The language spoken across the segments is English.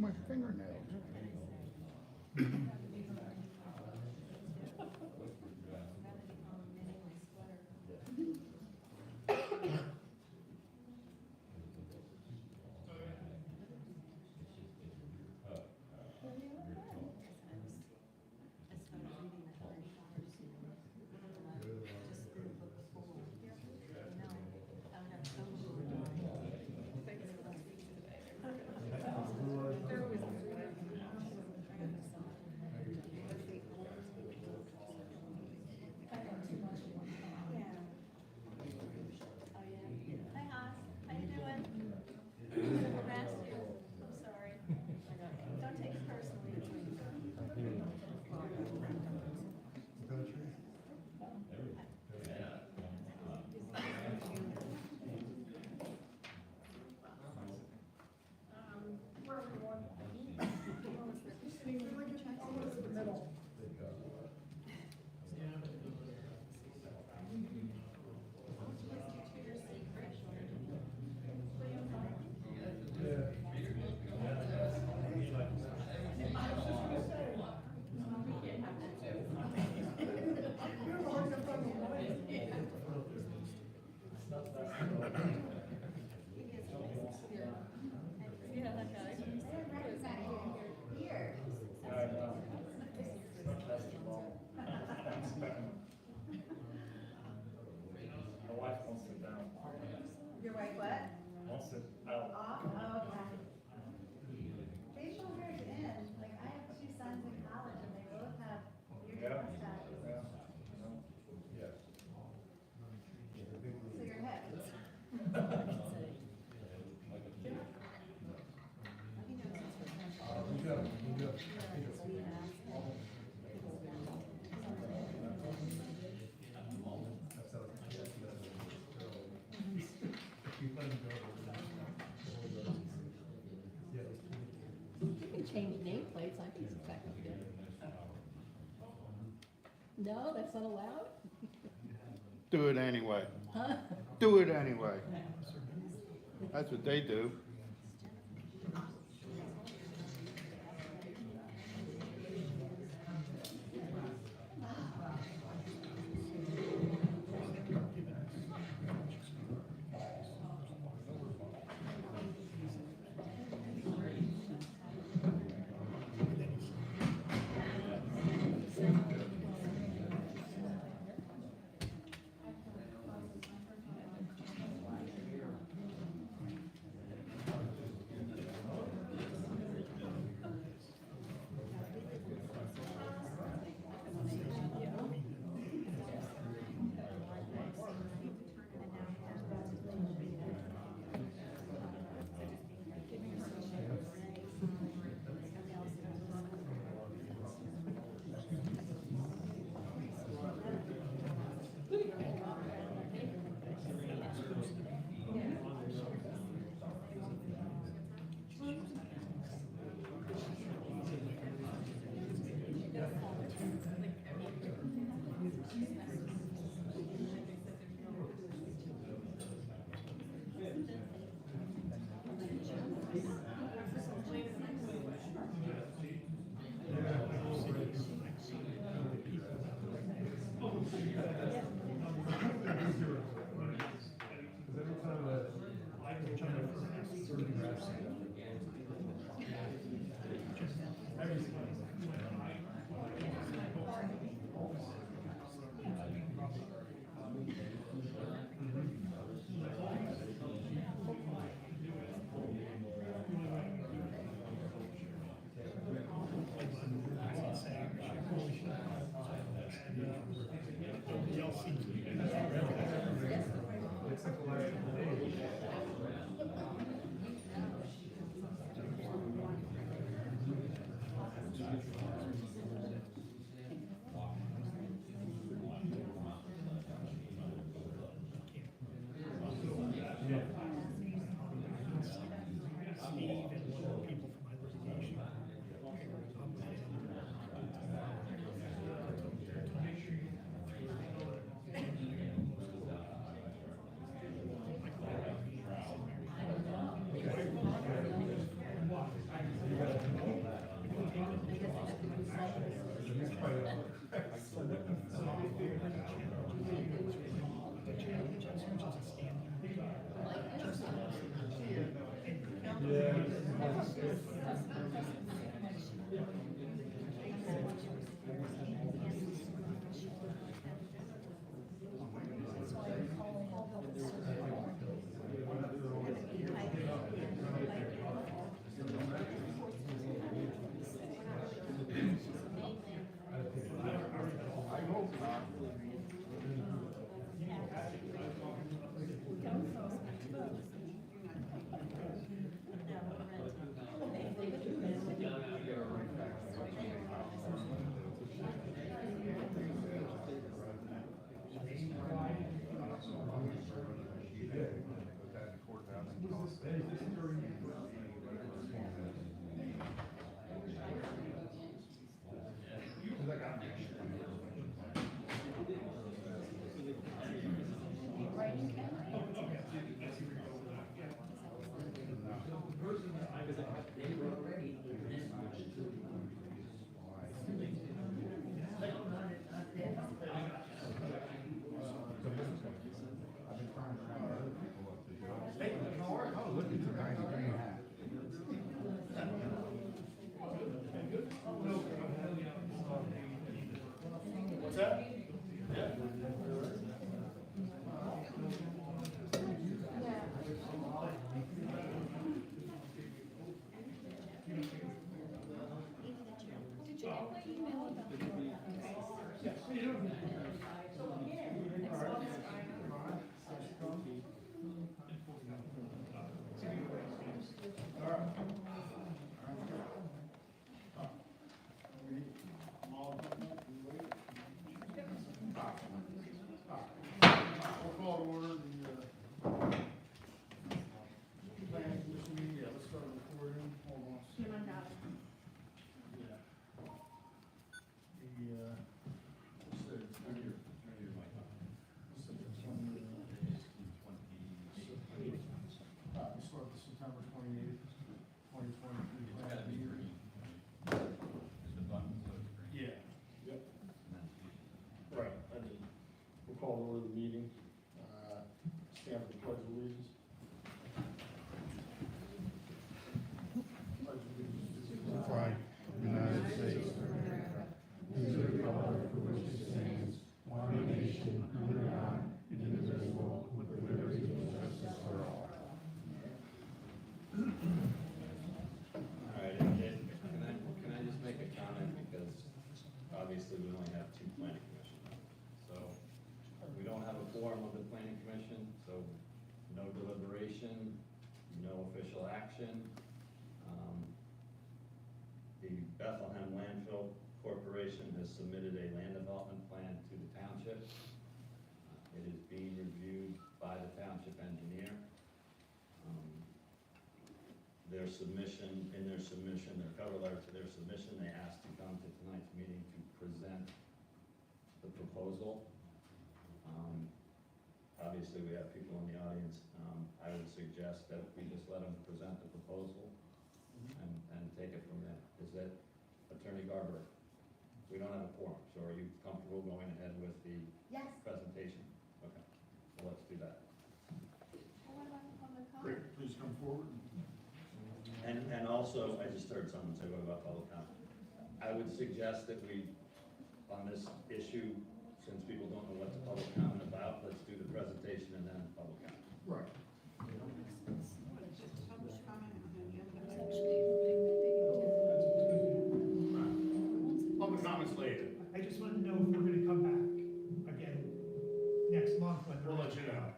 my fingernails. Your wife what? Off? Oh, okay. Facial hair is in. Like, I have two sons in college and they both have weird mustaches. So your hip. You can change nameplates, I think it's effective. No, that's not allowed? Do it anyway. Huh? Do it anyway. That's what they do. I hope not. Oh, look, it's a 90-degree hat. What's that? We'll call to order the planning commission meeting. Yeah, let's start recording. Hold on. Yeah. Let's see, it's right here. Let's see, it's on the, we start the September 28th, 2023 planning meeting. Yeah. Yep. Right, I did. We'll call to order the meeting. Stand for the pledge of allegiance. Pledge of allegiance to the flag Flag, United States of America, to the republic for which it stands, one nation, under God, indivisible, with liberty and justice for all. All right, can I just make a comment, because obviously we only have two planning commission members. So we don't have a quorum of the planning commission, so no deliberation, no official action. The Bethlehem Landfill Corporation has submitted a land development plan to the township. It is being reviewed by the township engineer. Their submission, their cover letter to their submission, they asked to come to tonight's meeting to present the proposal. Obviously, we have people in the audience. I would suggest that we just let them present the proposal and take it from there. Is that Attorney Garber? We don't have a quorum, so are you comfortable going ahead with the Yes. presentation? Okay, well, let's do that. What about the public comment? Great, please come forward. And also, I just heard someone say, what about public comment? I would suggest that we, on this issue, since people don't know what the public comment about, let's do the presentation and then public comment. Right. Public comments later. I just wanted to know if we're gonna come back again next month, whether. We'll let you know.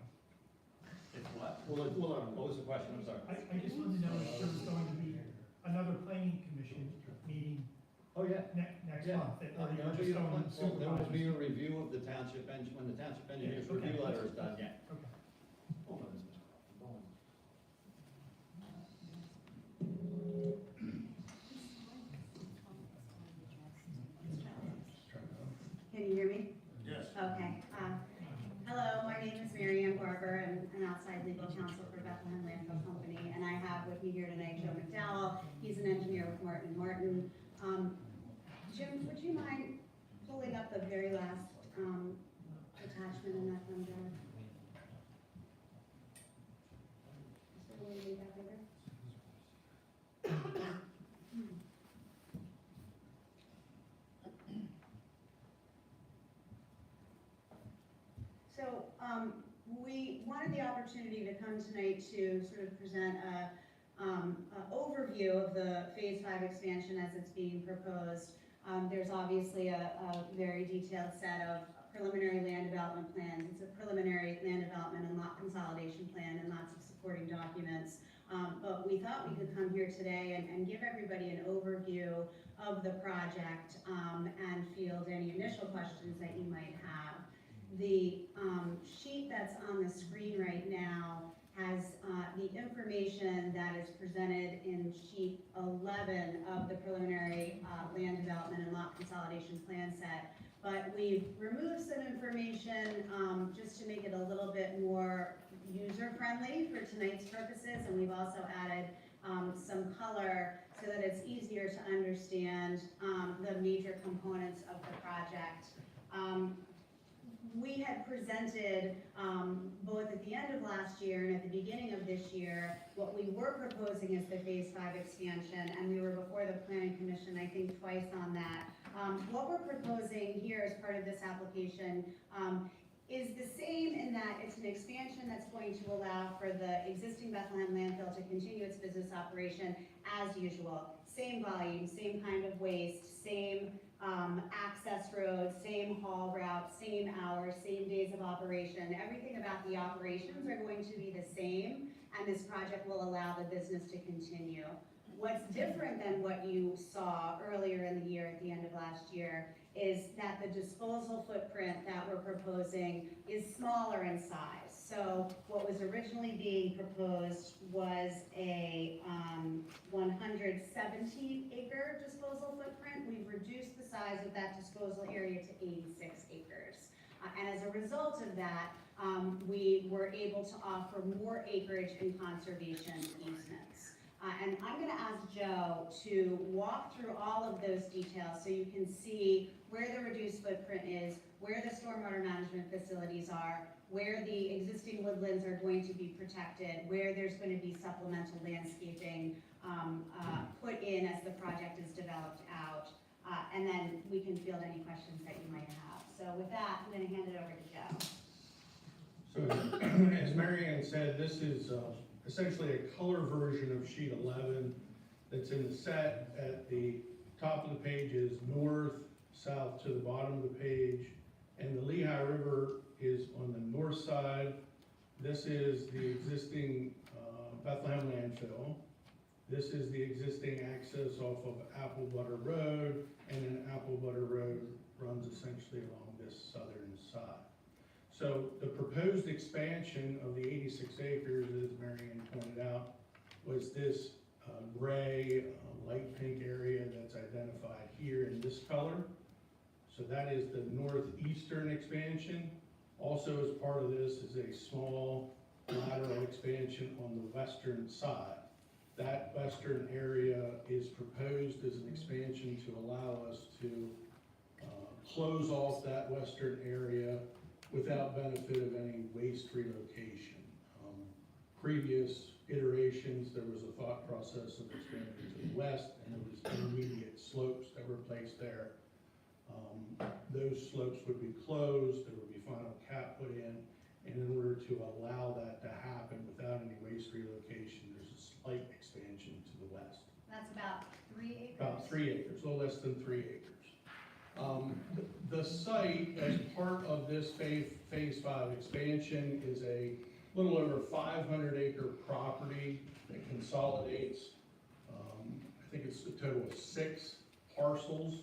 It's what? What was the question? I'm sorry. I just wanted to know if there was going to be another planning commission meeting Oh, yeah. next Yeah. month, or There you're just going to will be supervise. a review of the township when the township engineer's Okay. review letter is done, yeah. Okay. Hold on. Can you hear me? Yes. Okay. Hello, my name is Mary Garber. I'm an outside legal counsel for Bethlehem Landfill Company, and I have with me here tonight Joe McDowell. He's an engineer with Martin Martin. Jim, would you mind pulling up the very last, attachment in that thumb drive. Is there a way to make that bigger? So, we wanted the opportunity to come tonight to sort of present a overview of the Phase 5 expansion as it's being proposed. There's obviously a very detailed set of preliminary land development plans. It's a preliminary land development and lot consolidation plan and lots of supporting documents. But we thought we could come here today and give everybody an overview of the project and field any initial questions that you might have. The sheet that's on the screen right now has the information that is presented in sheet 11 of the preliminary land development and lot consolidation plan set. But we've removed some information just to make it a little bit more user-friendly for tonight's purposes, and we've also added some color so that it's easier to understand the major components of the project. We had presented, both at the end of last year and at the beginning of this year, what we were proposing as the Phase 5 expansion, and we were before the Planning Commission, I think, twice on that. What we're proposing here as part of this application is the same in that it's an expansion that's going to allow for the existing Bethlehem landfill to continue its business operation as usual. Same volume, same kind of waste, same access roads, same haul routes, same hours, same days of operation. Everything about the operations are going to be the same, and this project will allow the business to continue. What's different than what you saw earlier in the year at the end of last year is that the disposal footprint that we're proposing is smaller in size. So what was originally being proposed was a 117-acre disposal footprint. We've reduced the size of that disposal area to 86 acres. And as a result of that, we were able to offer more acreage in conservation easements. And I'm going to ask Joe to walk through all of those details so you can see where the reduced footprint is, where the stormwater management facilities are, where the existing woodlands are going to be protected, where there's going to be supplemental landscaping put in as the project is developed out, and then we can field any questions that you might have. So with that, I'm going to hand it over to Joe. So, as Mary Ann said, this is essentially a color version of sheet 11 that's in the set. At the top of the page is north, south to the bottom of the page, and the Lehigh River is on the north side. This is the existing Bethlehem landfill. This is the existing access off of Apple Butter Road, and then Apple Butter Road runs essentially along this southern side. So the proposed expansion of the 86 acres, as Mary Ann pointed out, was this gray, light pink area that's identified here in this color. So that is the northeastern expansion. Also, as part of this is a small lateral expansion on the western side. That western area is proposed as an expansion to allow us to close off that western area without benefit of any waste relocation. Previous iterations, there was a thought process of expanding to the west, and there was intermediate slopes that were placed there. Those slopes would be closed, there would be final cap put in, and in order to allow that to happen without any waste relocation, there's a slight expansion to the west. That's about 3 acres? About 3 acres, a little less than 3 acres. The site, as part of this phase 5 expansion, is a little over 500-acre property that consolidates, I think it's a total of 6 parcels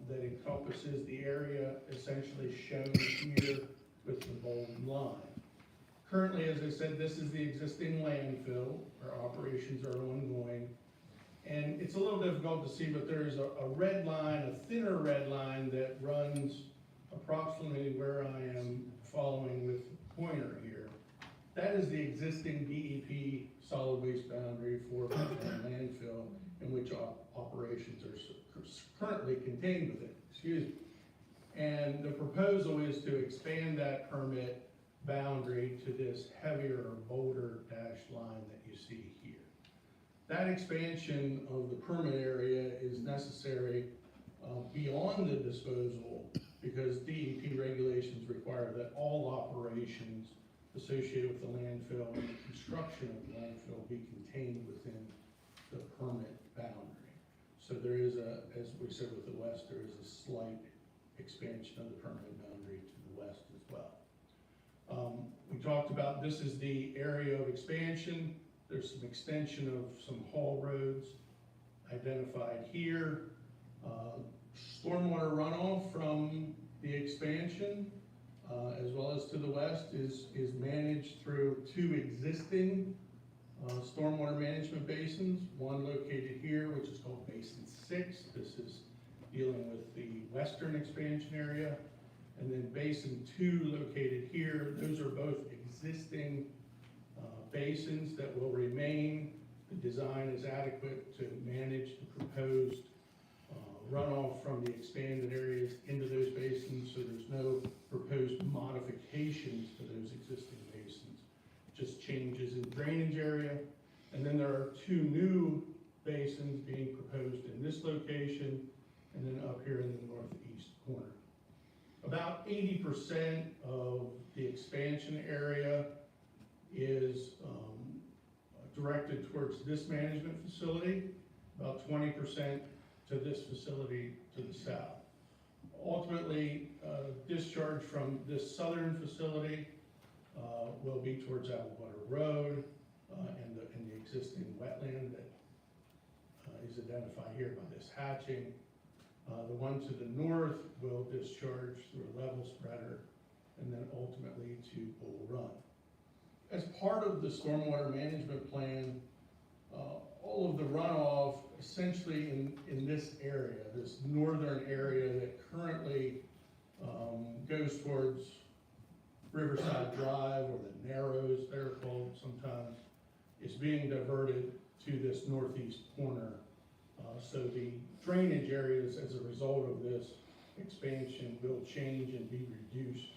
that encompasses the area essentially shown here with the bold line. Currently, as I said, this is the existing landfill. Our operations are ongoing. And it's a little difficult to see, but there's a red line, a thinner red line that runs approximately where I am following with the pointer here. That is the existing DEP solid waste boundary for the landfill in which operations are currently contained within. Excuse me. And the proposal is to expand that permit boundary to this heavier or bolder dashed line that you see here. That expansion of the permit area is necessary beyond the disposal because DEP regulations require that all operations associated with the landfill and the construction of the landfill be contained within the permit boundary. So there is as we said with the west, there is a slight expansion of the permit boundary to the west as well. We talked about this is the area of expansion. There's some extension of some haul roads identified here. Stormwater runoff from the expansion, as well as to the west, is managed through two existing stormwater management basins. One located here, which is called Basin 6. This is dealing with the western expansion area. And then Basin 2 located here. Those are both existing basins that will remain. The design is adequate to manage the proposed runoff from the expanded areas into those basins, so there's no proposed modifications to those existing basins, just changes in drainage area. And then there are two new basins being proposed in this location and then up here in the northeast corner. About 80% of the expansion area is directed towards this management facility, about 20% to this facility to the south. Ultimately, discharge from this southern facility will be towards Applewater Road and the existing wetland that is identified here by this hatching. The one to the north will discharge through a level spreader and then ultimately to Bull Run. As part of the stormwater management plan, all of the runoff essentially in this area, this northern area that currently goes towards Riverside Drive, or the Narrows, they're called sometimes, is being diverted to this northeast corner. So the drainage areas as a result of this expansion will change and be reduced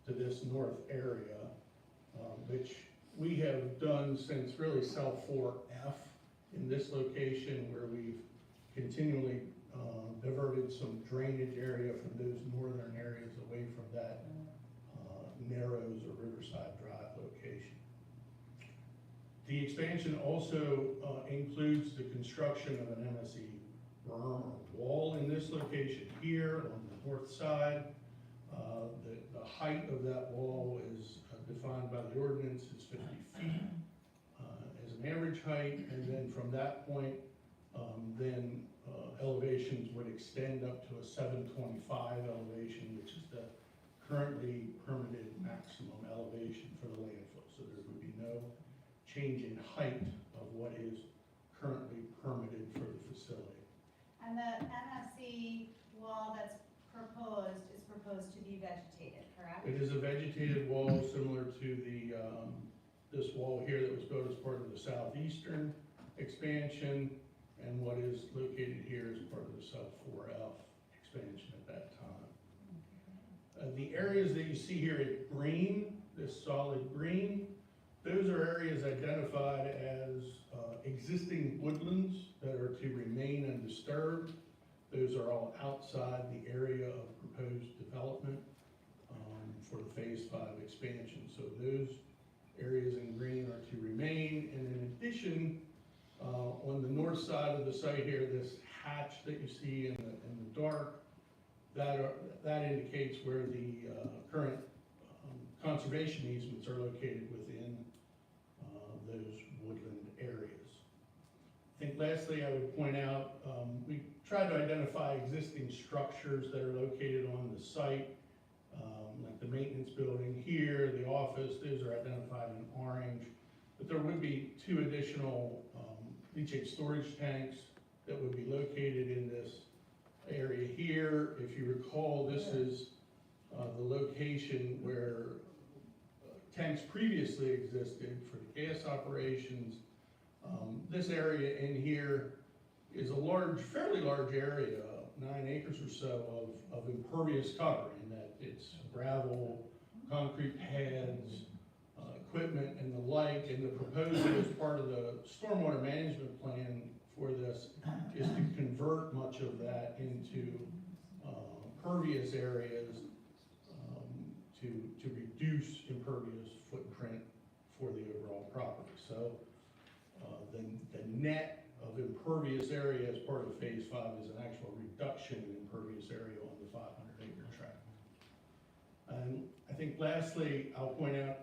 to this north area, which we have done since really cell 4F in this location, where we've continually diverted some drainage area from those northern areas away from that Narrows or Riverside Drive location. The expansion also includes the construction of an MSE berm or wall in this location here on the north side. The height of that wall is defined by the ordinance as 50 feet as an average height, and then from that point, elevations would extend up to a 725 elevation, which is the currently permitted maximum elevation for the landfill. So there would be no change in height of what is currently permitted for the facility. And the MSE wall that's proposed is proposed to be vegetated, correct? It is a vegetated wall similar to the this wall here that was built as part of the southeastern expansion, and what is located here is part of the Sub 4F expansion at that time. The areas that you see here in green, this solid green, those are areas identified as existing woodlands that are to remain undisturbed. Those are all outside the area of proposed development for the Phase 5 expansion. So those areas in green are to remain. And in addition, on the north side of the site here, this hatch that you see in the dark, that indicates where the current conservation easements are located within those woodland areas. I think lastly, I would point out, we tried to identify existing structures that are located on the site, like the maintenance building here, the office, those are identified in orange. But there would be two additional leachate storage tanks that would be located in this area here. If you recall, this is the location where tanks previously existed for the gas operations. This area in here is a fairly large area, 9 acres or so of impervious cover, in that it's gravel, concrete pads, equipment and the like, and the proposal as part of the stormwater management plan for this is to convert much of that into pervious areas to reduce impervious footprint for the overall property. So the net of impervious area as part of phase 5 is an actual reduction in impervious area on the 500-acre tract. And I think lastly, I'll point out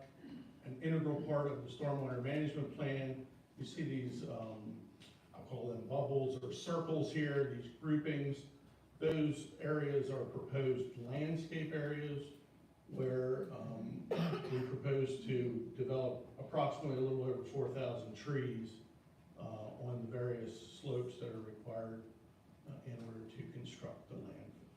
an integral part of the stormwater management plan. You see these, I'll call them bubbles or circles here, these groupings. Those areas are proposed landscape areas where we propose to develop approximately a little over 4,000 trees on the various slopes that are required in order to construct the landfill.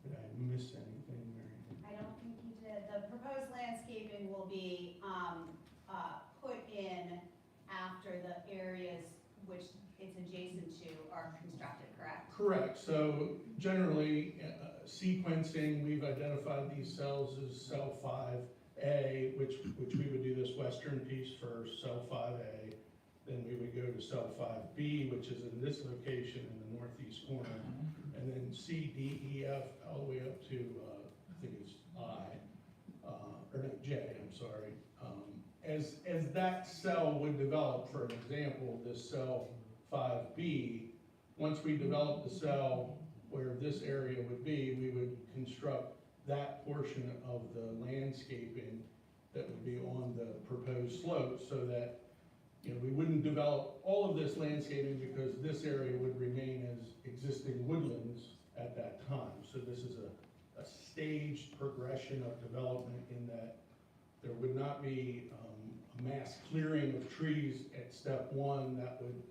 Did I miss anything, Mary? I don't think you did. The proposed landscaping will be, put in after the areas which it's adjacent to are constructed, correct? Correct. So generally, sequencing, we've identified these cells as cell 5A, which we would do this western piece first, cell 5A. Then we would go to cell 5B, which is in this location in the northeast corner. And then C, D, E, F, all the way up to, I think it's I, or no, J, I'm sorry. As that cell would develop, for an example, this cell 5B, once we develop the cell where this area would be, we would construct that portion of the landscaping that would be on the proposed slope, so that, you know, we wouldn't develop all of this landscaping because this area would remain as existing woodlands at that time. So this is a staged progression of development, in that there would not be a mass clearing of trees at step 1. That would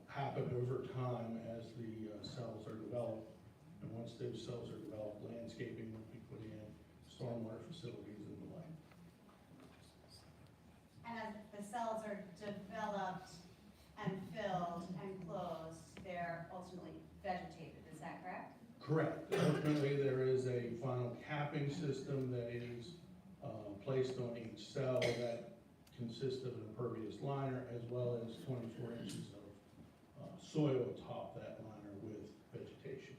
happen over time as the cells are developed. And once those cells are developed, landscaping would be put in, stormwater facilities and the like. And as the cells are developed and filled and closed, they're ultimately vegetated, is that correct? Correct. Ultimately, there is a final capping system that is placed on each cell that consists of an impervious liner as well as 24 inches of soil atop that liner with vegetation.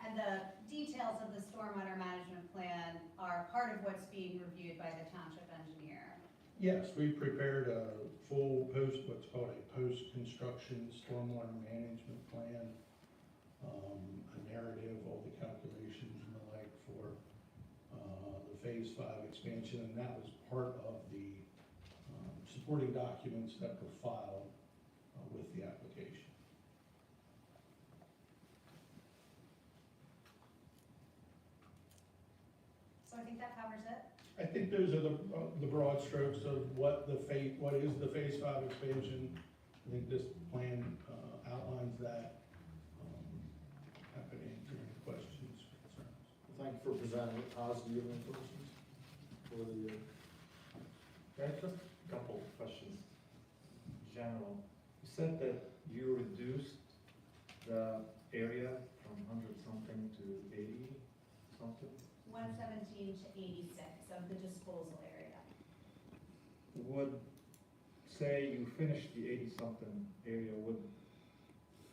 And the details of the stormwater management plan are part of what's being reviewed by the township engineer. Yes, we prepared a full what's called a post-construction stormwater management plan, a narrative, all the calculations and the like for the phase 5 expansion, and that was part of the supporting documents that were filed with the application. So I think that covers it. I think those are the broad strokes of what is the phase 5 expansion. I think this plan outlines that. Happy to answer any questions, concerns. Thank you for presenting it. Oz, do you have any questions for the Just a couple of questions. General, you said that you reduced the area from 100 something to 80 something? 117 to 86 of the disposal area. Would, say you finish the 80 something area, would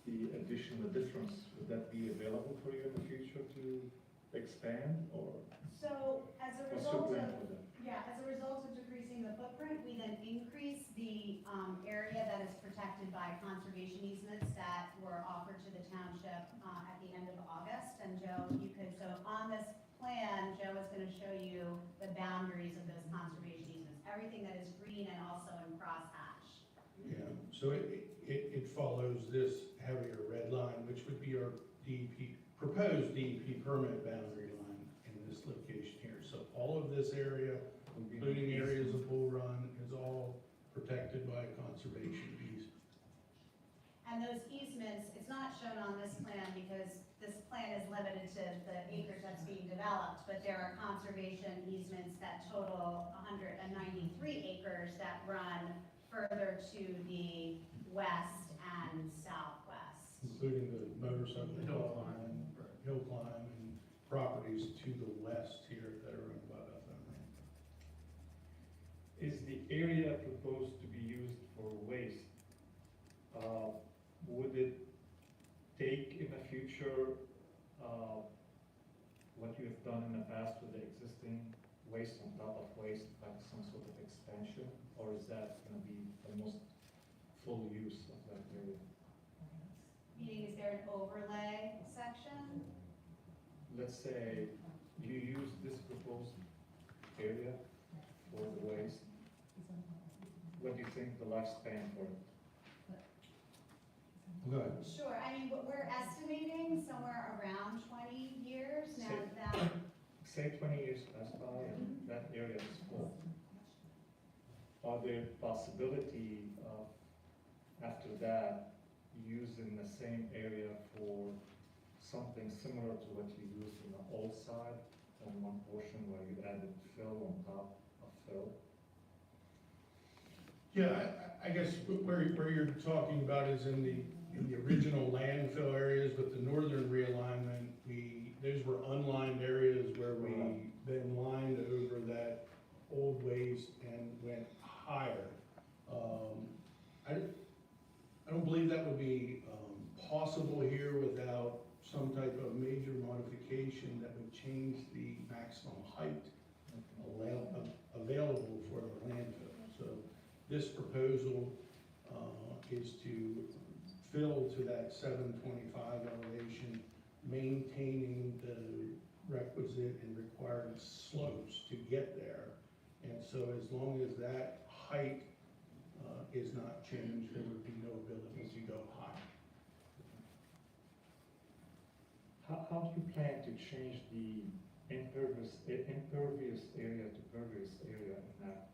the addition, the difference, would that be available for you in the future to expand, or So as a what's your result plan of, with that? yeah, as a result of decreasing the footprint, we then increase the area that is protected by conservation easements that were offered to the township at the end of August. And Joe, you could, so on this plan, Joe is going to show you the boundaries of those conservation easements, everything that is green and also in crosshatch. Yeah, so it follows this heavier red line, which would be our DEP, proposed DEP permit boundary line in this location here. So all of this area, including areas of Bull Run, is all protected by a conservation easement. And those easements, it's not shown on this plan because this plan is limited to the acres that's being developed, but there are conservation easements that total 193 acres that run further to the west and southwest. including the motorcycle hill climb and properties to the west here that are owned by Bethlehem. Is the area proposed to be used for waste? Would it take in the future, what you have done in the past with the existing waste on top of waste, like some sort of expansion? Or is that gonna be almost full use of that area? Meaning, is there an overlay section? Let's say you use this proposed area for the waste. What do you think the lifespan for it? Go ahead. Sure, I mean, we're estimating somewhere around 20 years now Say- that, Say 20 years pass by and that area is full. Are there possibility of, after that, using the same area for something similar to what you used in the old side on one portion where you added fill on top of fill? Yeah, I guess where you're talking about is in the original landfill areas with the northern realignment, those were unlined areas where we then lined over that old waste and went higher. I don't believe that would be possible here without some type of major modification that would change the maximum height available for the landfill. So this proposal is to fill to that 725 elevation, maintaining the requisite and required slopes to get there. And so as long as that height is not changed, there would be no ability to go higher. How do you plan to change the impervious area to pervious area in that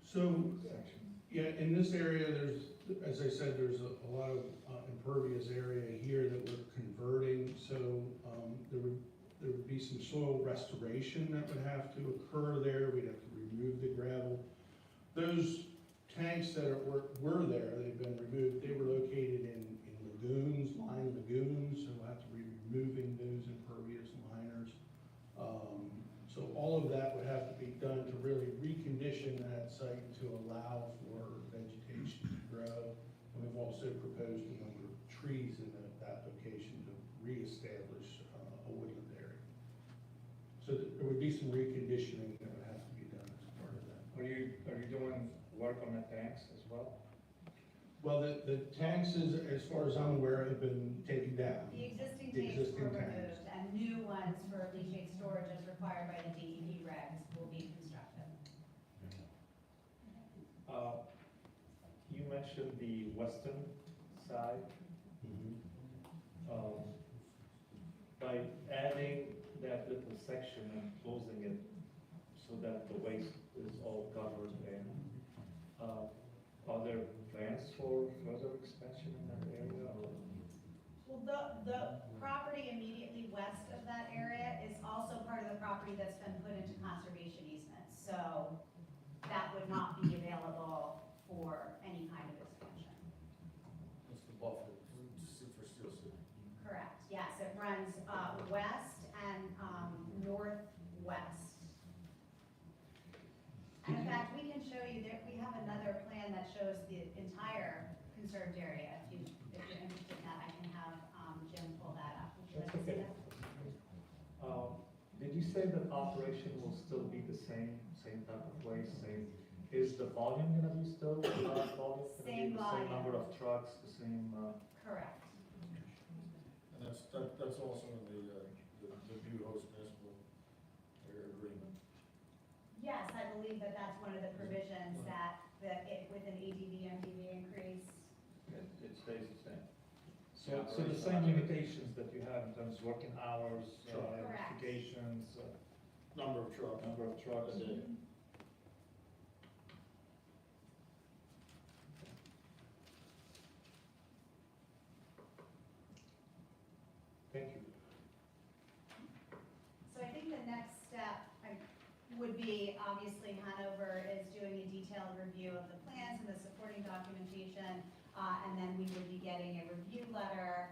So, section? yeah, in this area, there's, as I said, there's a lot of impervious area here that we're converting. So there would be some soil restoration that would have to occur there. We'd have to remove the gravel. Those tanks that were there, they've been removed. They were located in lagoons, lined lagoons, so we'll have to be removing those impervious liners. So all of that would have to be done to really recondition that site to allow for vegetation to grow. And we've also proposed a number of trees in that location to reestablish a woodland area. So there would be some reconditioning that would have to be done as part of that. Are you doing work on the tanks as well? Well, the tanks, as far as I'm aware, have been taken down. the existing The tanks existing were tanks. removed, and new ones for leachate storage as required by the DEP regs will be constructed. You mentioned the western side. By adding that little section and closing it so that the waste is all covered in, are there plans for further expansion in that area? Or? Well, the property immediately west of that area is also part of the property that's been put into conservation easements. So that would not be available for any kind of expansion. That's the buffer, for Steel City. Correct, yes, it runs west and northwest. And in fact, we can show you that we have another plan that shows the entire conserved area. If you're interested in that, I can have Jim pull that up. Would you like to see Okay. that? Did you say that operation will still be the same type of waste, same? Is the volume gonna be still, volume? Gonna be Same the volume. same number of trucks, the same, Correct. And that's also in the new host municipal agreement. Yes, I believe that that's one of the provisions that with an ADV, MDV increase. It stays the same. so the same limitations that you have in terms of working hours, Correct. notifications, Number of trucks. number of trucks. A day. Thank you. So I think the next step would be, obviously Hanover is doing a detailed review of the plans and the supporting documentation, and then we would be getting a review letter,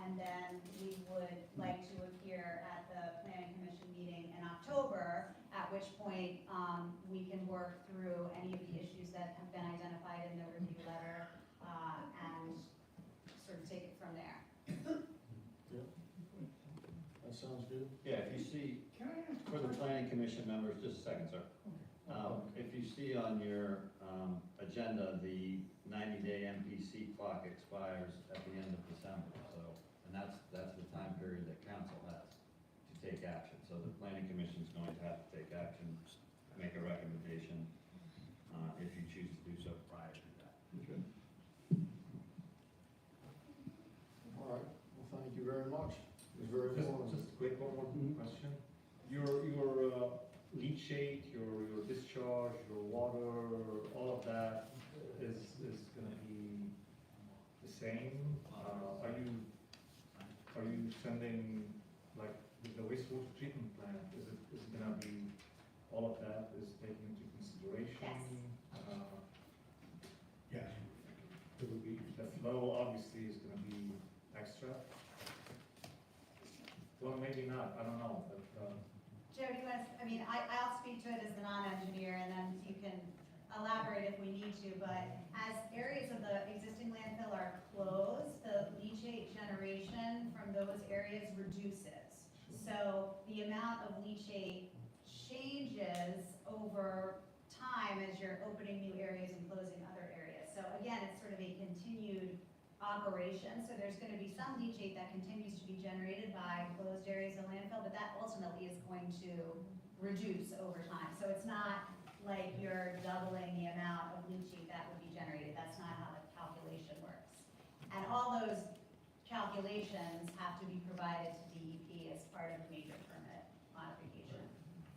and then we would like to appear at the planning commission meeting in October, at which point, we can work through any of the issues that have been identified in the review letter, and sort of take it from there. That sounds good. Yeah, if you see, for the planning commission members, just a second, sir. If you see on your, agenda, the 90-day MPC clock expires at the end of December, so, and that's the time period that council has to take action. So the planning commission's going to have to take action, make a recommendation, if you choose to do so prior to that. Okay. All right, well, thank you very much. It was very informative. Just a quick one more question. Your leachate, your discharge, your water, all of that is gonna be the same? Are you sending, like, with the wastewater treatment plant, is it gonna be, all of that is taken into consideration? Yes. It would be, The flow obviously is gonna be extra. Well, maybe not, I don't know, but, Joe, do you want to, I mean, I'll speak to it as the non-engineer, and then you can elaborate if we need to, but as areas of the existing landfill are closed, the leachate generation from those areas reduces. So the amount of leachate changes over time as you're opening new areas and closing other areas. So again, it's sort of a continued operation, so there's gonna be some leachate that continues to be generated by closed areas of landfill, but that ultimately is going to reduce over time. So it's not like you're doubling the amount of leachate that would be generated. That's not how the calculation works. And all those calculations have to be provided to DEP as part of the major permit modification.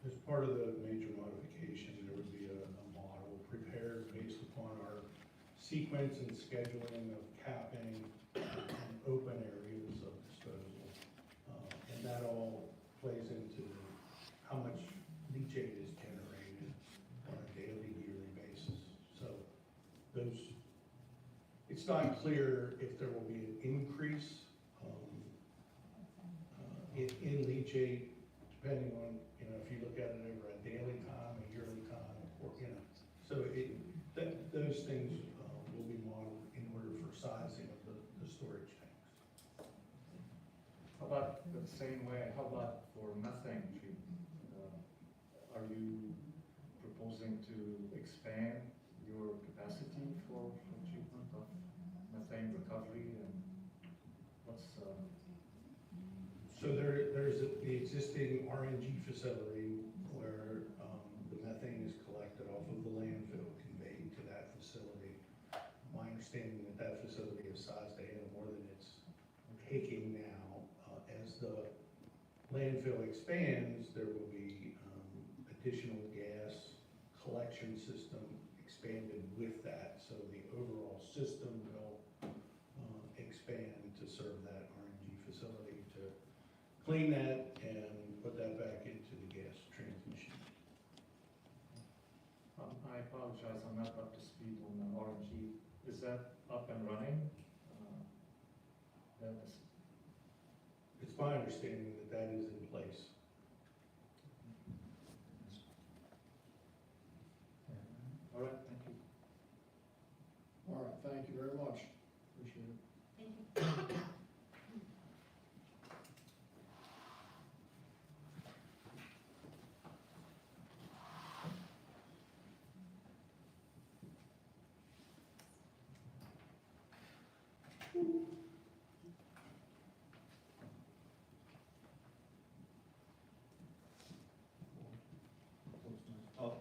as part of the major modification, there would be a model prepared based upon our sequence and scheduling of capping and open areas of disposal. And that all plays into how much leachate is generated on a daily, yearly basis. So those, it's not clear if there will be an increase in leachate, depending on, you know, if you look at it over a daily time, a yearly time, or, you know. So those things will be modeled in order for sizing of the storage tanks. how about the same way, how about for methane treatment? Are you proposing to expand your capacity for treatment of methane recovery, and what's, So there's the existing RNG facility where the methane is collected off of the landfill, conveyed to that facility. My understanding that that facility is sized to handle more than it's taking now. As the landfill expands, there will be additional gas collection system expanded with that. So the overall system will expand to serve that RNG facility to clean that and put that back into the gas transmission. I apologize, I'm not up to speed on the RNG. Is that up and running? That is, It's my understanding that that is in place. all right, thank you. All right, thank you very much. Appreciate it. Thank you. Oh,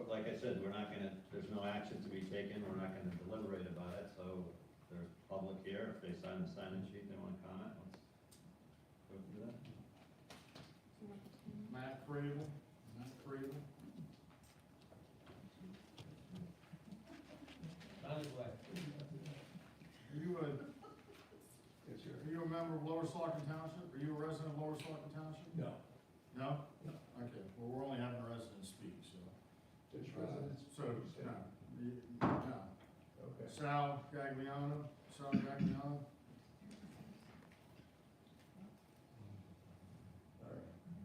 like I said, we're not gonna, there's no action to be taken, we're not gonna deliberate about it, so there's public here, if they sign the sign-in sheet, they wanna comment, let's go through that. Matt Crable. Are you a member of Lower Slocum Township? Are you a resident of Lower Slocum Township? No, No? No. Okay, well, we're only having residents speak, so. just residents. So, no, no. Sal Gagliano.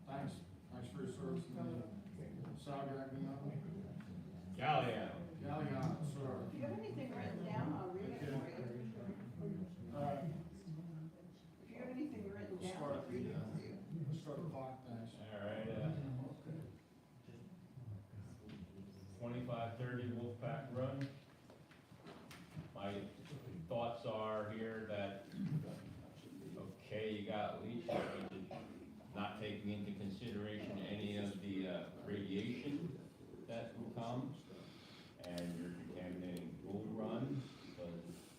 Thanks for your service. Sal Gagliano. Gagliano, sorry. If you have anything written down, I'll read it for you. If you have anything written down, I'll read it for you. Start the clock, thanks. All right, 2530 Wolfpack Run. My thoughts are here that, okay, you got leach, not taking into consideration any of the radiation that will come, and you're contaminating Bull Run,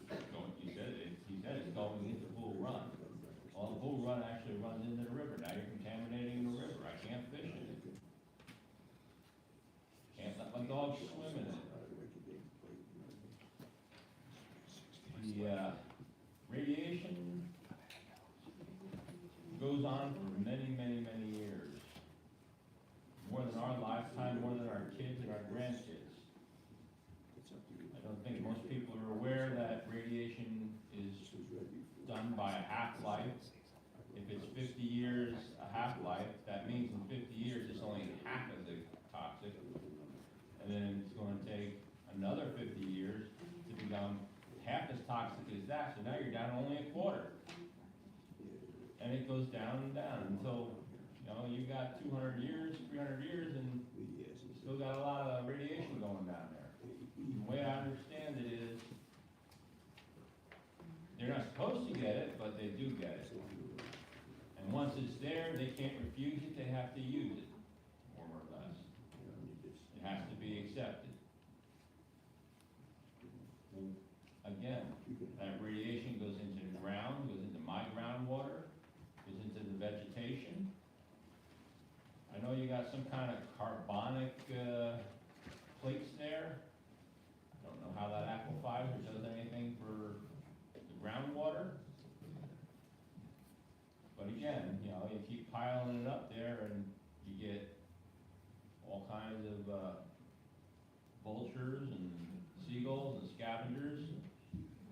because you said it's going into Bull Run. Well, the Bull Run actually runs into the river, now you're contaminating the river, I can't fish in it. Can't let my dog swim in it. The radiation goes on for many, many, many years. More than our lifetime, more than our kids and our grandkids. I don't think most people are aware that radiation is done by a half-life. If it's 50 years, a half-life, that means in 50 years it's only half of the toxic. And then it's going to take another 50 years to become half as toxic as that, so now you're down only a quarter. And it goes down and down until, you got 200 years, 300 years, and you still got a lot of radiation going down there. The way I understand it is, they're not supposed to get it, but they do get it. And once it's there, they can't refuse it, they have to use it, more or less. It has to be accepted. Again, that radiation goes into the ground, goes into my groundwater, goes into the vegetation. I know you got some kind of carbonic plates there. I don't know how that aquafies or does anything for the groundwater. But again, you keep piling it up there and you get all kinds of vultures and seagulls and scavengers.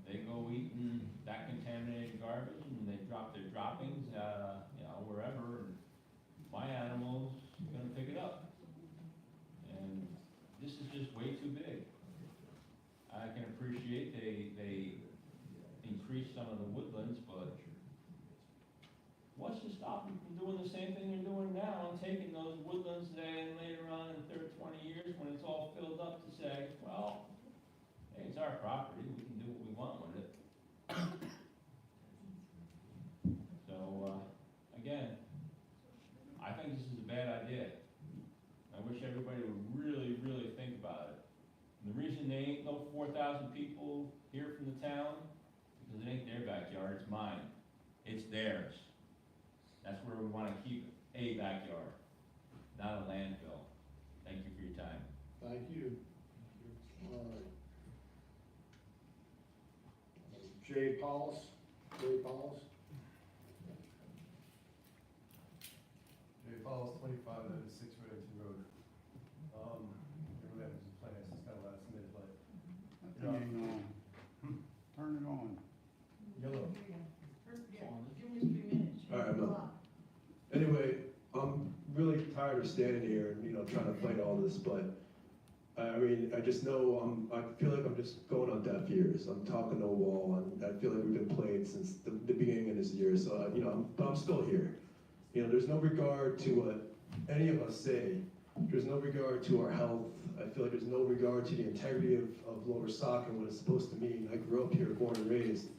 They go eating that contaminated garbage and they drop their droppings, wherever. And my animal's gonna pick it up. And this is just way too big. I can appreciate they increase some of the woodlands, but what's to stop them from doing the same thing they're doing now and taking those woodlands and later on in 20 years when it's all filled up to say, well, hey, it's our property, we can do what we want with it. So, again, I think this is a bad idea. I wish everybody would really, really think about it. And the reason they ain't no 4,000 people here from the town, because it ain't their backyard, it's mine. It's theirs. That's where we want to keep a backyard, not a landfill. Thank you for your time. Thank you. All right. Jay Pauls. Jay Pauls, 2596 Redington Road. Everybody has his plans, it's kind of last minute, but. That thing ain't on. Turn it on. Yellow. Give me 3 minutes. All right, I'm up. Anyway, I'm really tired of standing here and, trying to fight all this, but I mean, I just know I feel like I'm just going on deaf ears. I'm talking to a wall, and I feel like we've been playing since the beginning of this year. So, but I'm still here. There's no regard to what any of us say. There's no regard to our health. I feel like there's no regard to the integrity of Lower Sauk and what it's supposed to mean. I grew up here, born and raised.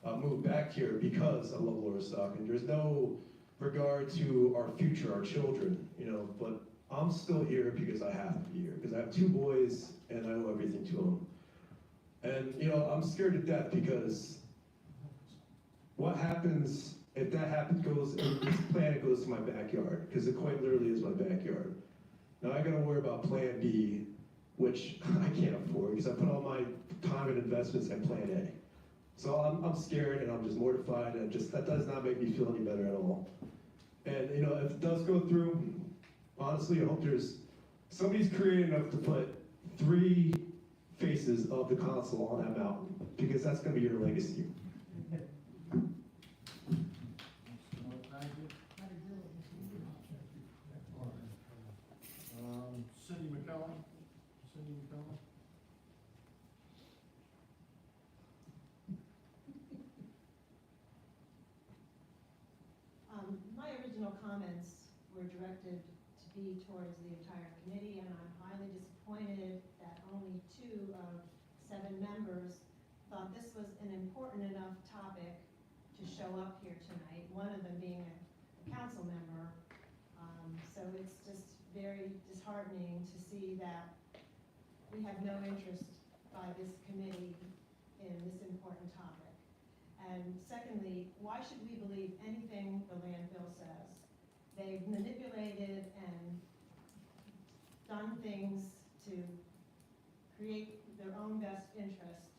I moved back here because I love Lower Sauk, and there's no regard to our future, our children, but I'm still here because I have to be here, because I have 2 boys and I owe everything to them. And, I'm scared to death because what happens if that if this planet goes to my backyard, because it quite literally is my backyard. Now I gotta worry about plan B, which I can't afford because I put all my time and investments in plan A. So I'm scared and I'm just mortified, and that does not make me feel any better at all. And if it does go through, honestly, I hope somebody's creative enough to put 3 faces faces of the council on that mountain, because that's gonna be your legacy. Cindy McCollum? Cindy McCollum? My original comments were directed to be towards the entire committee, and I'm highly disappointed that only 2 of 7 members thought this was an important enough topic to show up here tonight, one of them being a council member. So it's just very disheartening to see that we have no interest by this committee in this important topic. And secondly, why should we believe anything the landfill says? They've manipulated and done things to create their own best interest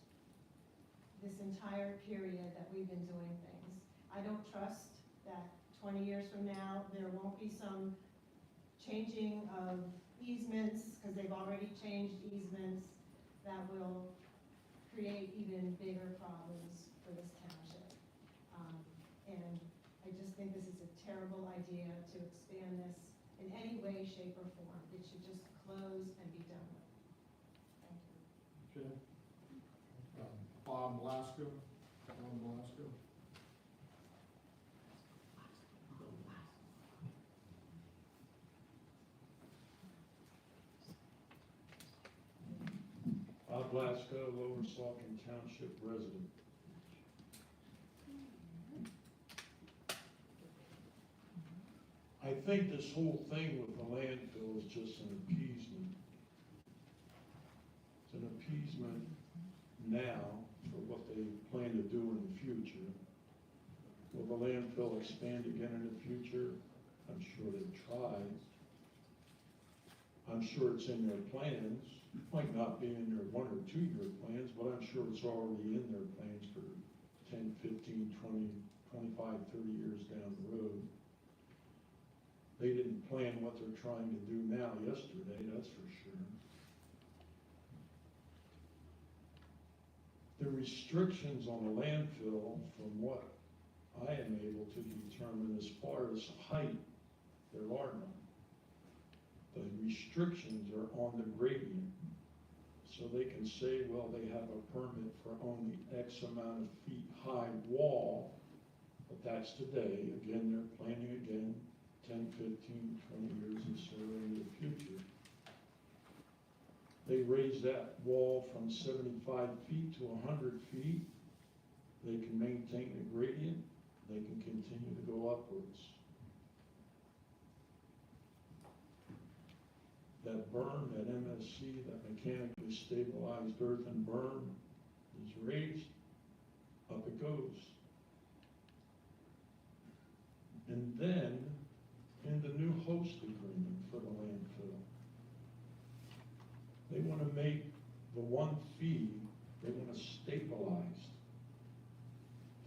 this entire period that we've been doing things. I don't trust that 20 years from now, there won't be some changing of easements, because they've already changed easements, that will create even bigger problems for this township. And I just think this is a terrible idea to expand this in any way, shape, or form. It should just close and be done with. Thank you. Okay. Bob Blasco? Bob Blasco? Bob Blasco, Lower Saucon Township resident. I think this whole thing with the landfill is just an appeasement. It's an appeasement now for what they plan to do in the future. Will the landfill expand again in the future? I'm sure they've tried. I'm sure it's in their plans. It might not be in their 1 or 2 year plans, but I'm sure it's already in their plans for 10, 15, 20, 25, 30 years down the road. They didn't plan what they're trying to do now yesterday, that's for sure. The restrictions on the landfill, from what I am able to determine as far as height, there are none. The restrictions are on the gradient. So they can say, well, they have a permit for only X amount of feet high wall, but that's today. Again, they're planning again 10, 15, 20 years and so in the future. They raise that wall from 75 feet to 100 feet. They can maintain the gradient. They can continue to go upwards. That berm, that MSC, that mechanically stabilized earthen berm is raised, up it goes. And then, in the new host agreement for the landfill, they want to make the 1 fee, they want to stabilized.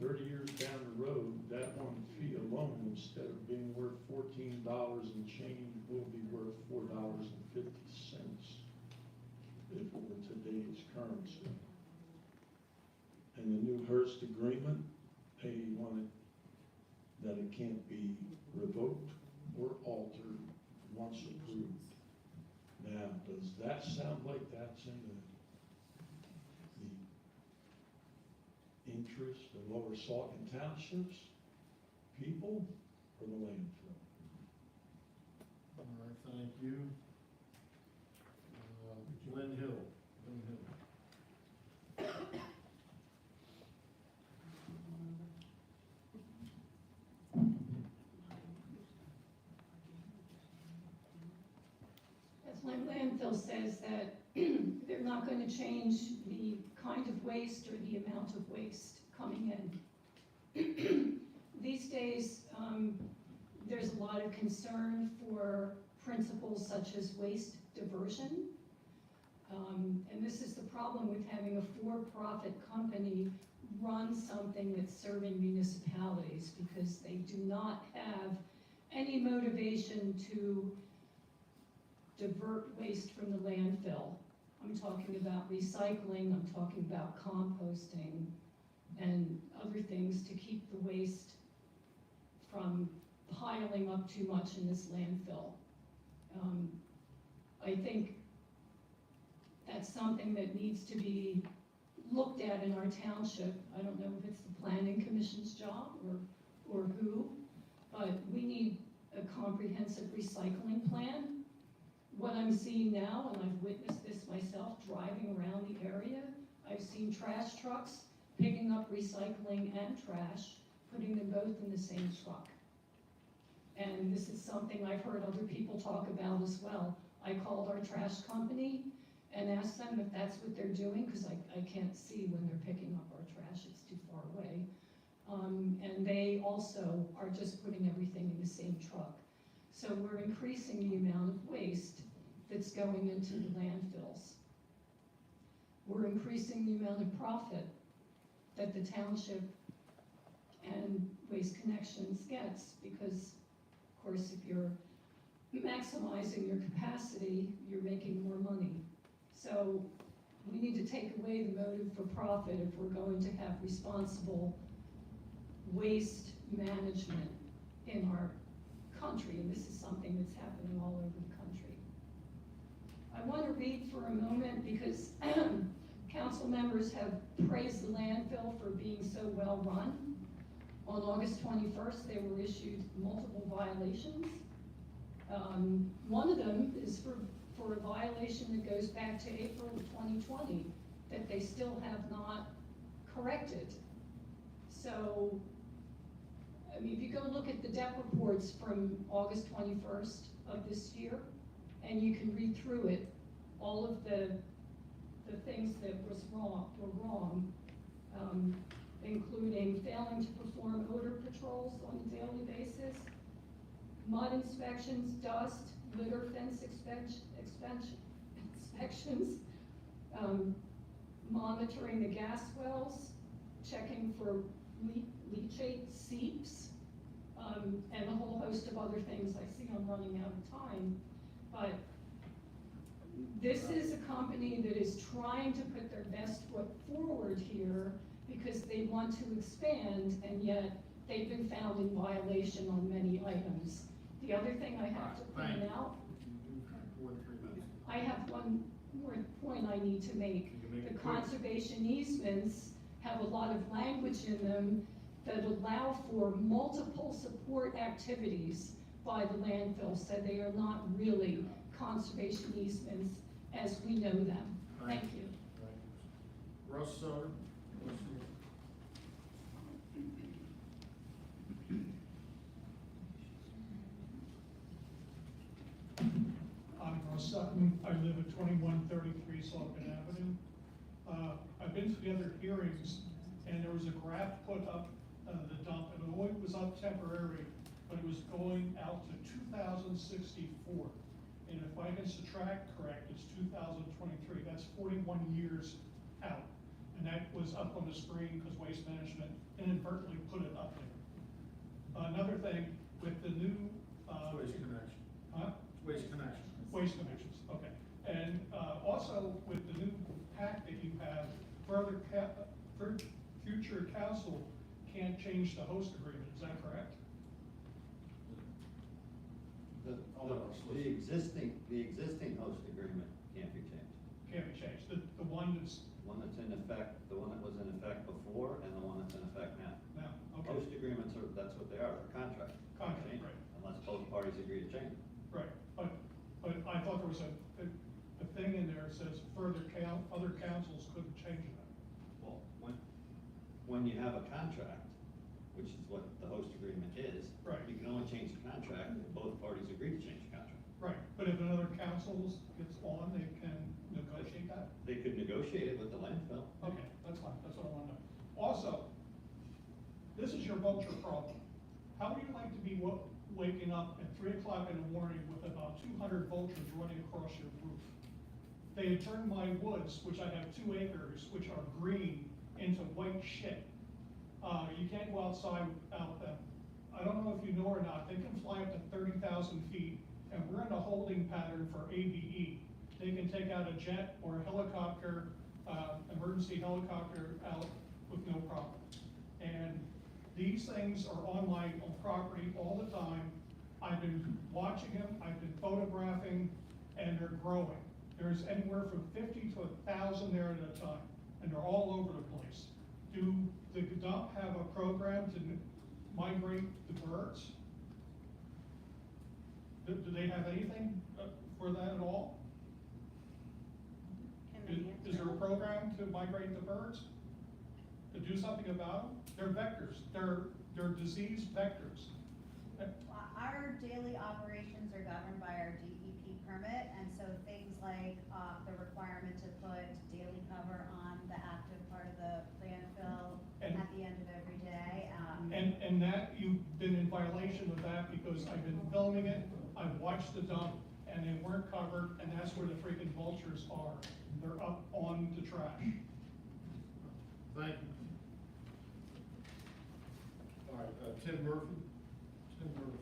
30 years down the road, that 1 fee alone, instead of being worth $14 and change, will be worth $4.50 if it were today's currency. And the new Hearst agreement, they wanted that it can't be revoked or altered once approved. Now, does that sound like that's in the interest of Lower Saucon Township's people or the landfill? All right, thank you. Lynn Hill. Lynn Hill. Landfill says that they're not going to change the kind of waste or the amount of waste coming in. These days, there's a lot of concern for principles such as waste diversion. And this is the problem with having a for-profit company run something that's serving municipalities, because they do not have any motivation to divert waste from the landfill. I'm talking about recycling, I'm talking about composting, and other things to keep the waste from piling up too much in this landfill. I think that's something that needs to be looked at in our township. I don't know if it's the planning commission's job or who, but we need a comprehensive recycling plan. What I'm seeing now, and I've witnessed this myself driving around the area, I've seen trash trucks picking up recycling and trash, putting them both in the same truck. And this is something I've heard other people talk about as well. I called our trash company and asked them if that's what they're doing, because I can't see when they're picking up our trash, it's too far away. And they also are just putting everything in the same truck. So we're increasing the amount of waste that's going into the landfills. We're increasing the amount of profit that the township and Waste Connections gets, because of course if you're maximizing your capacity, you're making more money. So we need to take away the motive for profit if we're going to have responsible waste management in our country, and this is something that's happening all over the country. I want to read for a moment because council members have praised the landfill for being so well run. On August 21st, they were issued multiple violations. One of them is for a violation that goes back to April of 2020 that they still have not corrected. So, I mean, if you go look at the DEP reports from August 21st of this year, and you can read through it, all of the things that were wrong, including failing to perform odor patrols on a daily basis, mud inspections, dust, litter fence inspections, monitoring the gas wells, checking for leachate seeps, and a whole host of other things. I see I'm running out of time, but this is a company that is trying to put their best foot forward here because they want to expand, and yet they've been found in violation on many items. The other thing I have to point out, I have one more point I need to make. The conservation easements have a lot of language in them that allow for multiple support activities by the landfill, so they are not really conservation easements as we know them. Thank you. Russ Sutter. I'm Russ Sutton. I live at 2133 Saucon Avenue. I've been to the other hearings, and there was a graph put up, the dump, and it was up temporary, but it was going out to 2064. And if I can subtract correct, it's 2023. That's 41 years out. And that was up on the screen because Waste Management inadvertently put it up there. Another thing, with the new Waste Connection. huh? Waste Connection. Waste Connections, okay. And also with the new pact that you have, future council can't change the host agreement, is that correct? The existing host agreement can't be changed. Can't be changed, the one that's, One that's in effect, the one that was in effect before and the one that's in effect now. now, okay, Host agreements are, that's what they are, they're contract. contract, Change right, Unless both parties agree to change. right. But I thought there was a thing in there that says other councils couldn't change that. Well, when you have a contract, which is what the host agreement is. Right. You can only change the contract if both parties agree to change the contract. Right, but if another council gets on, they can negotiate that? They could negotiate it with the landfill. Okay, that's fine, that's what I want to know. Also, this is your vulture problem. How would you like to be waking up at 3 o'clock in the morning with about 200 vultures running across your roof? They have turned my woods, which I have 2 acres, which are green, into white shit. You can't go outside without them. I don't know if you know or not, they can fly up to 30,000 feet, and we're in a holding pattern for ABE. they can take out a jet or a helicopter, emergency helicopter out with no problem. And these things are on my property all the time. I've been watching them, I've been photographing, and they're growing. There's anywhere from 50 to 1,000 there at a time, and they're all over the place. Do the dump have a program to migrate the birds? Do they have anything for that at all? Is there a program to migrate the birds? To do something about them? They're vectors, they're disease vectors. Our daily operations are governed by our DEP permit, and so things like the requirement to put daily cover on the active part of the landfill And- at the end of every day. And that, you've been in violation of that because I've been filming it, I've watched the dump, and they weren't covered, and that's where the freaking vultures are. They're up on the trash. Thank you. All right, Tim Murphy. Tim Murphy.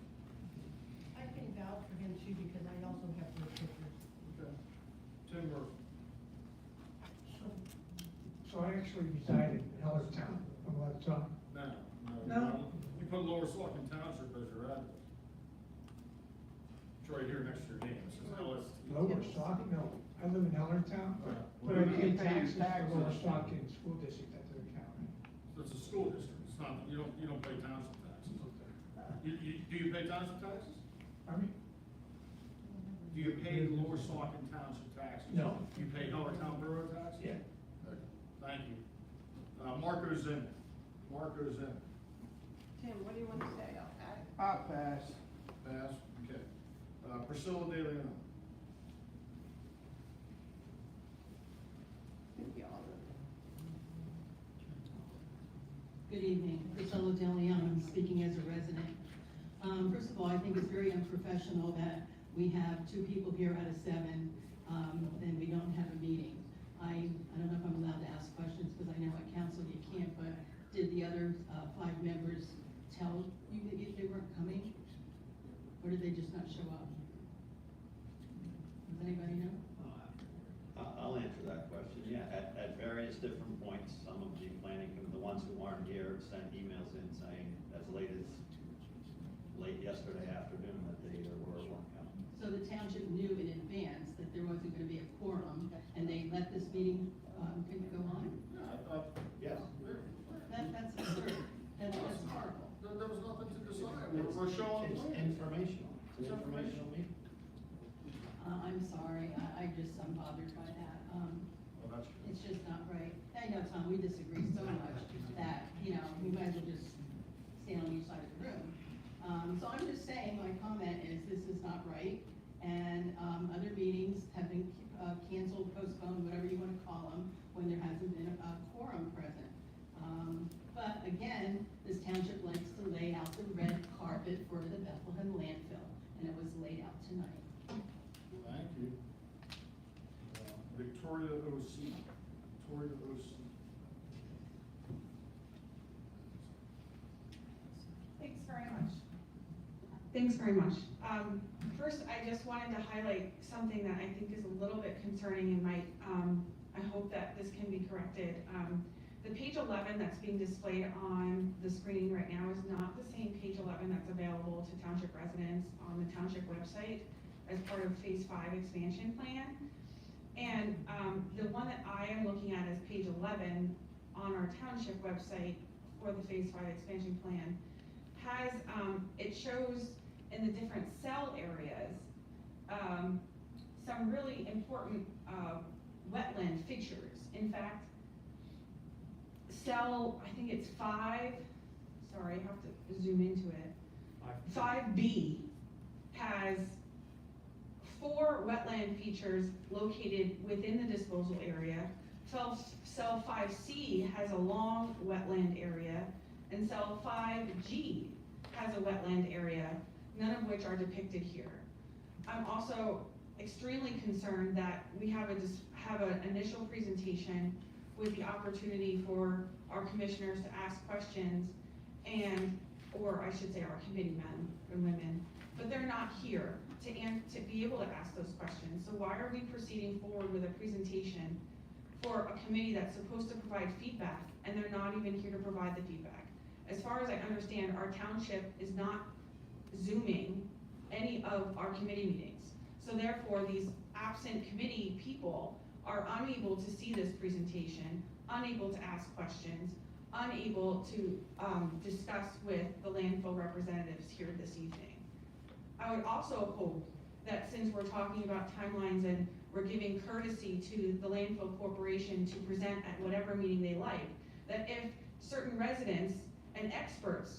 I can vouch for him too, because I also have those pictures. Okay. Tim Murphy. So I actually reside in Ellertown a lot of time. No. You put Lower Saucon Township as your address. It's right here next to your name, it says LS. Lower Stockton, no, I live in Ellertown, Right. but I pay taxes for Lower Stockton School District at the county. It's a school district, it's not, you don't pay township taxes. Do you pay township taxes? I mean, Do you pay Lower Saucon Township taxes? No. You pay Ellertown Borough taxes? yeah. Okay. Thank you. Marco Zinn. Marco Zinn. Tim, what do you want to say? I'll pass. Pass, okay. Priscilla De Leon. Good evening, Priscilla De Leon, I'm speaking as a resident. First of all, I think it's very unprofessional that we have 2 people here out of 7, and we don't have a meeting. I don't know if I'm allowed to ask questions, because I know at council you can't, but did the other 5 members tell you that they weren't coming? Or did they just not show up? Does anybody know? I'll answer that question. Yeah, at various different points, some of the the ones who aren't here sent emails in saying as late yesterday afternoon that they either were or weren't coming. So the township knew in advance that there wasn't gonna be a quorum, and they let this meeting, go on? Yes. That's absurd, that's horrible. There was nothing to decide, we're showing. It's informational. It's an informational meeting. I'm sorry, I'm bothered by that. Well, that's good. It's just not right. I know, Tom, we disagree so much that, we might as well just stand on each side of the room. So I'm just saying, my comment is this is not right, and, other meetings have been, canceled, postponed, whatever you wanna call them, when there hasn't been a quorum present. But again, this township likes to lay out the red carpet for the Bethlehem landfill, and it was laid out tonight. Thank you. Victoria O.C. Victoria O.C. Thanks very much. Thanks very much. First, I just wanted to highlight something that I think is a little bit concerning and might, I hope that this can be corrected. The page 11 that's being displayed on the screen right now is not the same page 11 that's available to township residents on the township website as part of phase 5 expansion plan. And the one that I am looking at is page 11 on our township website for the phase 5 expansion plan has, it shows in the different cell areas, some really important wetland features. In fact, cell, I think it's 5, sorry, I have to zoom into it. 5B has 4 wetland features located within the disposal area. Cell 5C has a long wetland area, and cell 5G has a wetland area, none of which are depicted here. I'm also extremely concerned that we have an initial presentation with the opportunity for our commissioners to ask questions or I should say our committee men and women, but they're not here. to be able to ask those questions. So why are we proceeding forward with a presentation for a committee that's supposed to provide feedback, and they're not even here to provide the feedback? As far as I understand, our township is not Zooming any of our committee meetings. So therefore, these absent committee people are unable to see this presentation, unable to ask questions, unable to discuss with the landfill representatives here this evening. I would also hope that since we're talking about timelines and we're giving courtesy to the landfill corporation to present at whatever meeting they like, that if certain residents and experts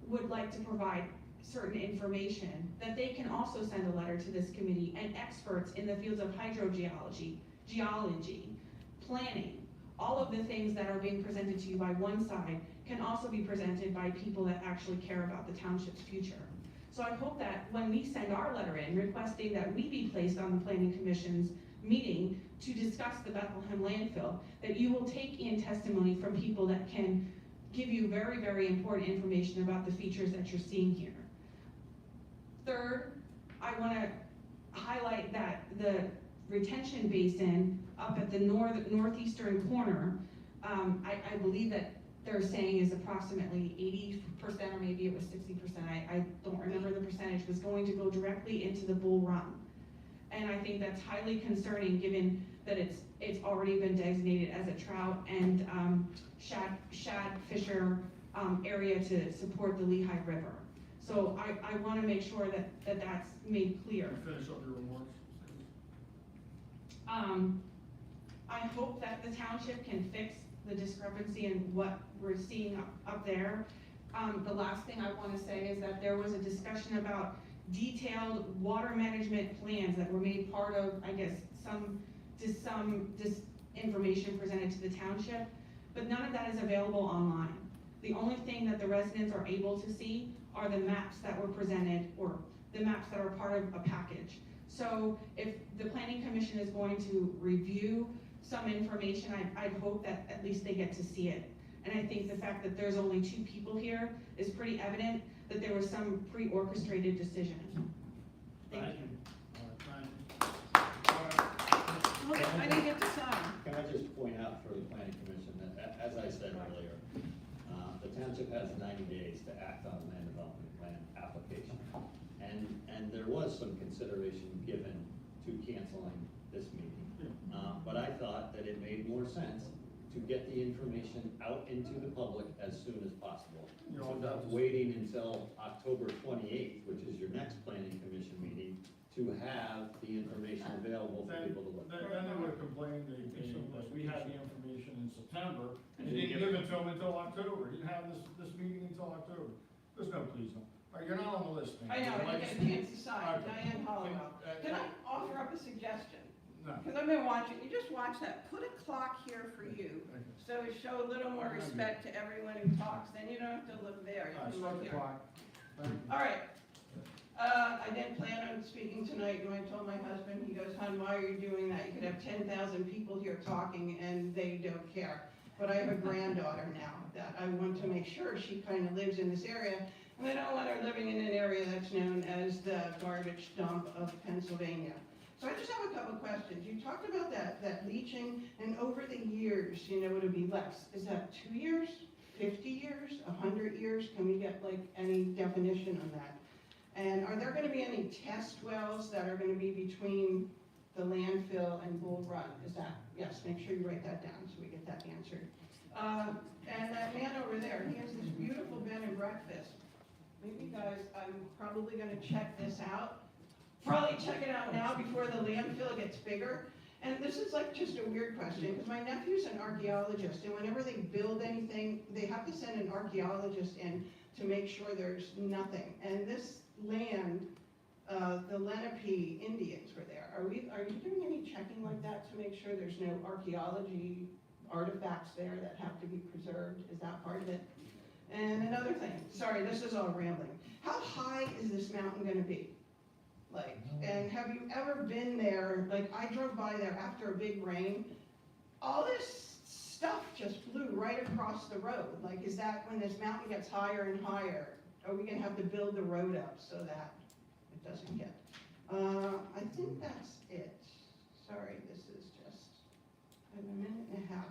would like to provide certain information, that they can also send a letter to this committee, and experts in the fields of hydrogeology, geology, planning, all of the things that are being presented to you by one side can also be presented by people that actually care about the township's future. So I hope that when we send our letter in requesting that we be placed on the Planning Commission's meeting to discuss the Bethlehem landfill, that you will take in testimony from people that can give you very, very important information about the features that you're seeing here. Third, I want to highlight that the retention basin up at the northeastern corner, I believe that they're saying is approximately 80%, or maybe it was 60%, I don't remember the percentage, was going to go directly into the Bull Run. And I think that's highly concerning given that it's already been designated as a trout and shad fisher area to support the Lehigh River. So I want to make sure that that's made clear. Finish up your remarks. I hope that the township can fix the discrepancy in what we're seeing up there. The last thing I want to say is that there was a discussion about detailed water management plans that were made part of, I guess, some information presented to the township, but none of that is available online. The only thing that the residents are able to see are the maps that were presented, or the maps that are part of a package. So if the Planning Commission is going to review some information, I'd hope that at least they get to see it. And I think the fact that there's only 2 people here is pretty evident that there was some pre-orchestrated decision. Thank you. I didn't get to sign. Can I just point out for the Planning Commission that, as I said earlier, the township has 90 days to act on land development plan application. And there was some consideration given to canceling this meeting. But I thought that it made more sense to get the information out into the public as soon as possible. Without waiting until October 28th, which is your next Planning Commission meeting, to have the information available for people to look at. Then they would have complained that we had the information in September, and you didn't give it to them until October. You didn't have this meeting until October. There's no please no. All right, you're not on the list, man. I know, I didn't get a chance to sign. Okay. Diane Hollowell. Can I offer up a suggestion? No. Because I've been watching, you just watch that, put a clock here for you, so it show a little more respect to everyone who talks, then you don't have to look there, All right, you can start look the here. clock. Thank you. All right. I didn't plan on speaking tonight, and I told my husband, he goes, "Hon, why are you doing that? You could have 10,000 people here talking and they don't care." But I have a granddaughter now that I want to make sure she kind of lives in this area, and I don't want her living in an area that's known as the garbage dump of Pennsylvania. So I just have a couple of questions. You talked about that leaching, and over the years, it'll be less. Is that 2 years, 50 years, 100 years? Can we get like any definition on that? And are there gonna be any test wells that are gonna be between the landfill and Bull Run? Is that, yes, make sure you write that down so we get that answered. And that man over there, he has this beautiful bed and breakfast. Maybe guys, I'm probably gonna check this out. Probably check it out now before the landfill gets bigger. And this is like just a weird question, because my nephew's an archaeologist, and whenever they build anything, they have to send an archaeologist in to make sure there's nothing. And this land, the Lenape Indians were there. Are you doing any checking like that to make sure there's no archaeology artifacts there that have to be preserved? Is that part of it? And another thing, sorry, this is all rambling. How high is this mountain gonna be? Like, and have you ever been there? Like, I drove by there after a big rain. All this stuff just flew right across the road. Like, is that when this mountain gets higher and higher, are we gonna have to build the road up so that it doesn't get. I think that's it. Sorry, this is just, I have a minute and a half.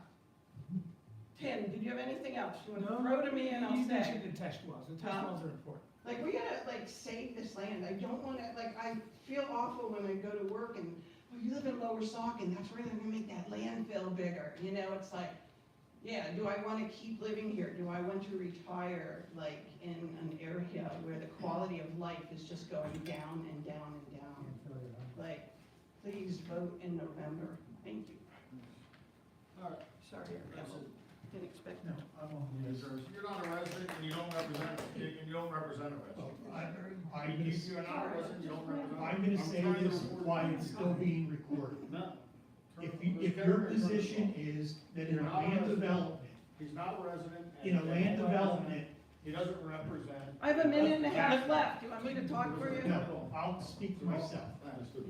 Tim, did you have anything else you want to throw to me and I'll You say? mentioned the test wells are important. Like, we gotta, like, save this land. I don't wanna, like, I feel awful when I go to work and, oh, you live in Lower Saucon, that's where they're gonna make that landfill bigger. You know, it's like, yeah, do I wanna keep living here? Do I want to retire, like, in an area where the quality of life is just going down and down and down? Like, please vote in November. Thank you. All right. Sorry, I didn't expect that. I'm on the reserves. You're not a resident and you don't represent a resident. If you're not a resident, you don't represent. I'm gonna say this while it's still being recorded. No. If your position is that in a land development, He's not a resident. in a land development, He doesn't represent. I have a minute and a half left. Do you want me to talk for you? no, I'll speak for myself.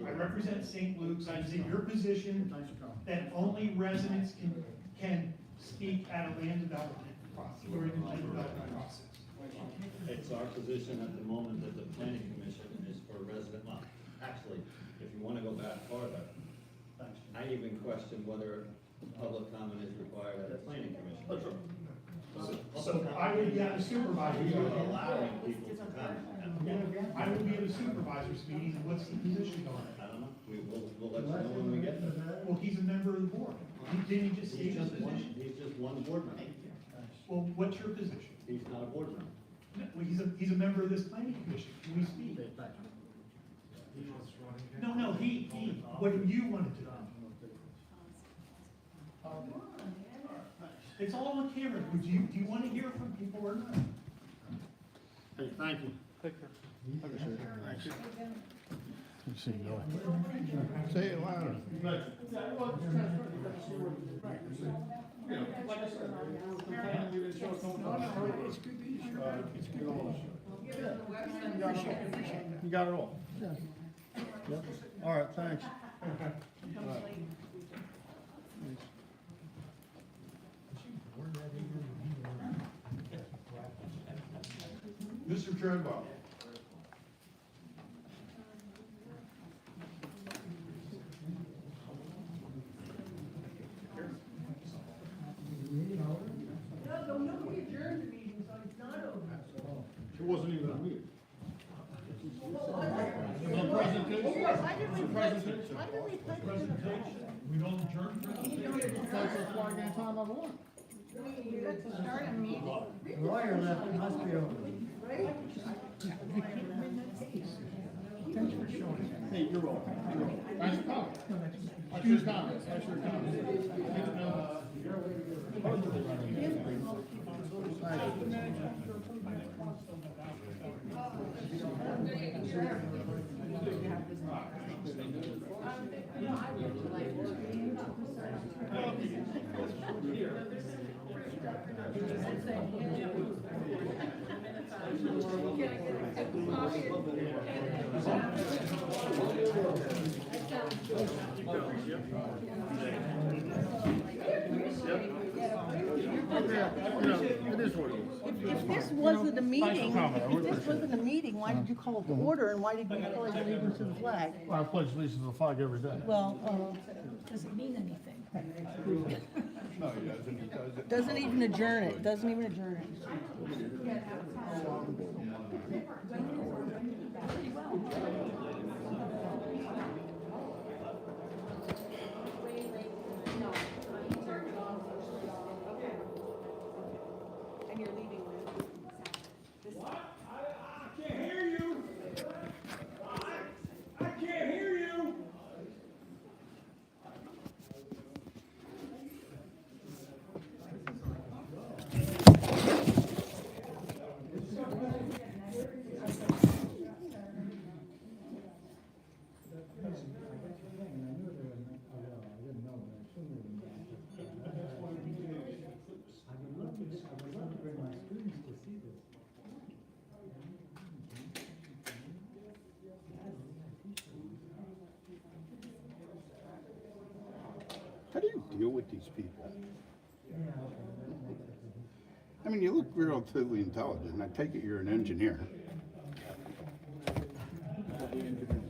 I represent St. Luke's, is it your position Thanks for coming. that only residents can speak at a land development process, during the land development process? It's our position at the moment that the planning commission is for resident lot. Actually, if you wanna go back farther, I even question whether public comment is required at a planning commission. So I would be at a supervisor's We are meeting. allowing people to comment. I would be at a supervisor's meeting, and what's the position on it? I don't know, we'll let you know when we get there. Well, he's a member of the board. Didn't he just state his position? He's just one board member. Well, what's your position? He's not a board member. Well, he's a member of this planning commission. Can we speak? No, he, what do you want to do? It's all on camera. Do you want to hear from people or not? Hey, thank you. Take care. Thanks. Let's see, go. Say it louder. You got it all. Yep. All right, thanks. Mr. Treadwell. Nobody adjourned the meeting, so it's not over. It wasn't even a meeting. We don't adjourn. That's flag any time I want. You got to start a meeting. Lawyer left, it must be over. Thanks for showing. Hey, you're welcome. Thanks for coming. That's your comment. That's your comment. It is what it is. If this wasn't a meeting, why did you call it to order and why did you pledge allegiance to the flag? I pledge allegiance to the flag every day. Well, does it mean anything? No, he doesn't. He doesn't. Doesn't even adjourn it, doesn't even adjourn it. And you're leaving with? I can't hear you. I can't hear you. How do you deal with these people? I mean, you look relatively intelligent. I take it you're an engineer. of the individual